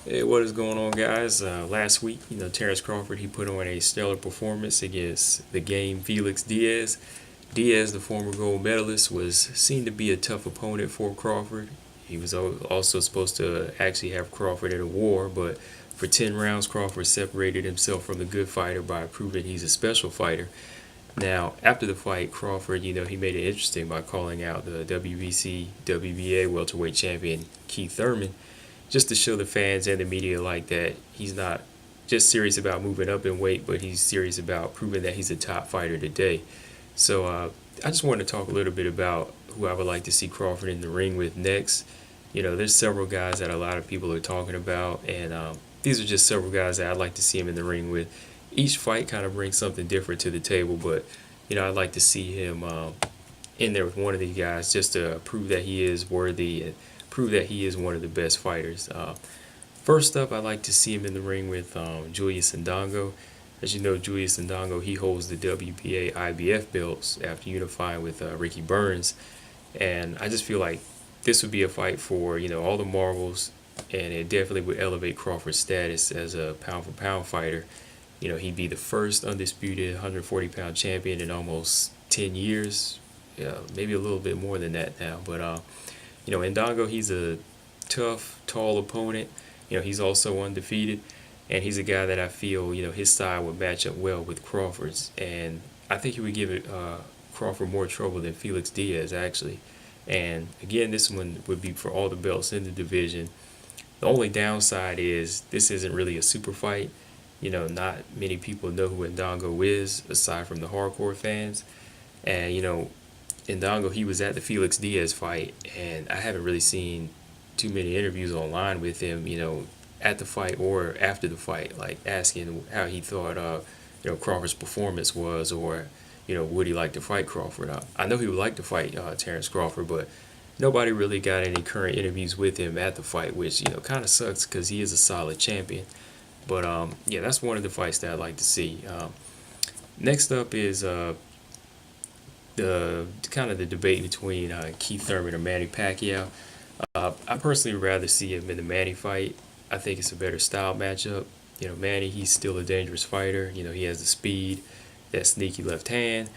Hey, what is going on, guys? Last week, Terence Crawford, he put on a stellar performance against the game Felix Diaz. Diaz, the former gold medalist, was seen to be a tough opponent for Crawford. He was also supposed to actually have Crawford in a war, but for 10 rounds, Crawford separated himself from the good fighter by proving he's a special fighter. Now, after the fight, Crawford, he made it interesting by calling out the WBC, WBA welterweight champion Keith Thurman, just to show the fans and the media like that he's not just serious about moving up in weight, but he's serious about proving that he's a top fighter today. So I just wanted to talk a little bit about who I would like to see Crawford in the ring with next. There's several guys that a lot of people are talking about, and these are just several guys that I'd like to see him in the ring with. Each fight kind of brings something different to the table, but I'd like to see him in there with one of these guys just to prove that he is worthy and prove that he is one of the best fighters. First up, I'd like to see him in the ring with Julius Ndongo. As you know, Julius Ndongo, he holds the WBA IBF belts after unifying with Ricky Burns. And I just feel like this would be a fight for, all the marbles, and it definitely would elevate Crawford's status as a pound-for-pound fighter. He'd be the first undisputed 140-pound champion in almost 10 years, maybe a little bit more than that now. But, Ndongo, he's a tough, tall opponent. He's also undefeated, and he's a guy that I feel, his style would match up well with Crawford's. And I think he would give it Crawford more trouble than Felix Diaz, actually. And again, this one would be for all the belts in the division. The only downside is this isn't really a super fight. Not many people know who Ndongo is, aside from the hardcore fans. And, Ndongo, he was at the Felix Diaz fight, and I haven't really seen too many interviews online with him, at the fight or after the fight, like asking how he thought, Crawford's performance was, or, would he like to fight Crawford? I know he would like to fight Terence Crawford, but nobody really got any current interviews with him at the fight, which, kind of sucks because he is a solid champion. But, yeah, that's one of the fights that I'd like to see. Next up is the kind of the debate between Keith Thurman and Manny Pacquiao. I personally would rather see him in the Manny fight. I think it's a better style matchup. Manny, he's still a dangerous fighter. He has the speed, that sneaky left hand,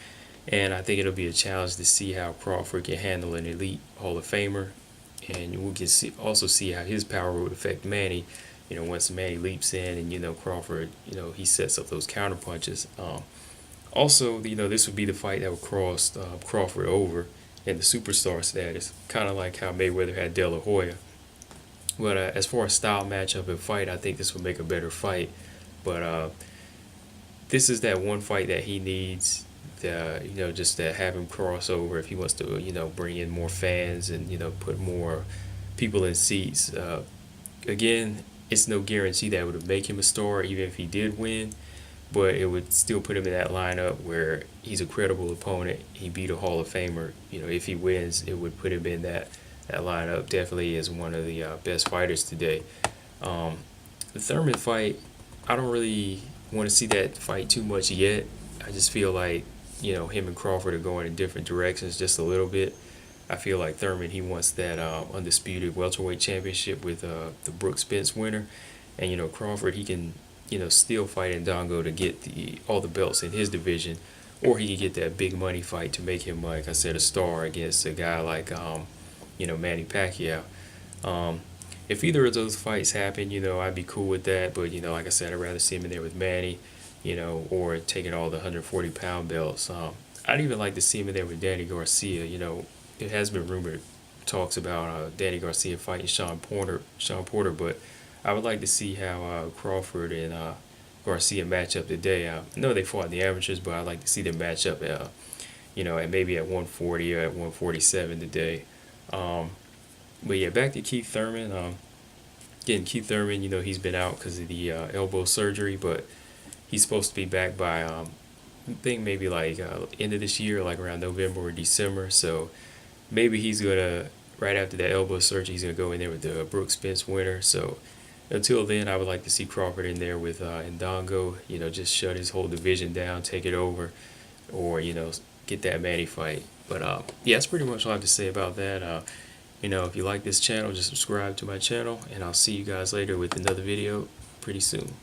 and I think it'll be a challenge to see how Crawford can handle an elite Hall of Famer, and we can also see how his power would affect Manny. Once Manny leaps in, and Crawford, he sets up those counter punches. Also, this would be the fight that would cross Crawford over in the superstar status, kind of like how Mayweather had De La Hoya. But as far as style matchup and fight, I think this would make a better fight. But this is that one fight that he needs, just to have him cross over if he wants to, bring in more fans and, put more people in seats. Again, it's no guarantee that it would make him a star, even if he did win. But it would still put him in that lineup where he's a credible opponent. He beat a Hall of Famer. If he wins, it would put him in that lineup definitely as one of the best fighters today. The Thurman fight, I don't really want to see that fight too much yet. I just feel like, him and Crawford are going in different directions just a little bit. I feel like Thurman, he wants that undisputed welterweight championship with the Brooks Spence winner. And, Crawford, he can still fight Ndongo to get all the belts in his division, or he could get that big money fight to make him, like I said, a star against a guy like Manny Pacquiao. If either of those fights happen, I'd be cool with that. But like I said, I'd rather see him in there with Manny, or taking all the 140-pound belts. I'd even like to see him in there with Danny Garcia. It has been rumored talks about Danny Garcia fighting Sean Porter, but I would like to see how Crawford and Garcia match up today. I know they fought in the amateurs, but I'd like to see them match up, at maybe at 140 or at 147 today. But yeah, back to Keith Thurman. Again, Keith Thurman, he's been out because of the elbow surgery, but he's supposed to be back by, I think maybe like end of this year, like around November or December. So maybe he's gonna, right after that elbow surgery, he's gonna go in there with the Brooks Spence winner. So until then, I would like to see Crawford in there with Ndongo, just shut his whole division down, take it over, or, get that Manny fight. But yeah, that's pretty much all I have to say about that. If you like this channel, just subscribe to my channel, and I'll see you guys later with another video pretty soon.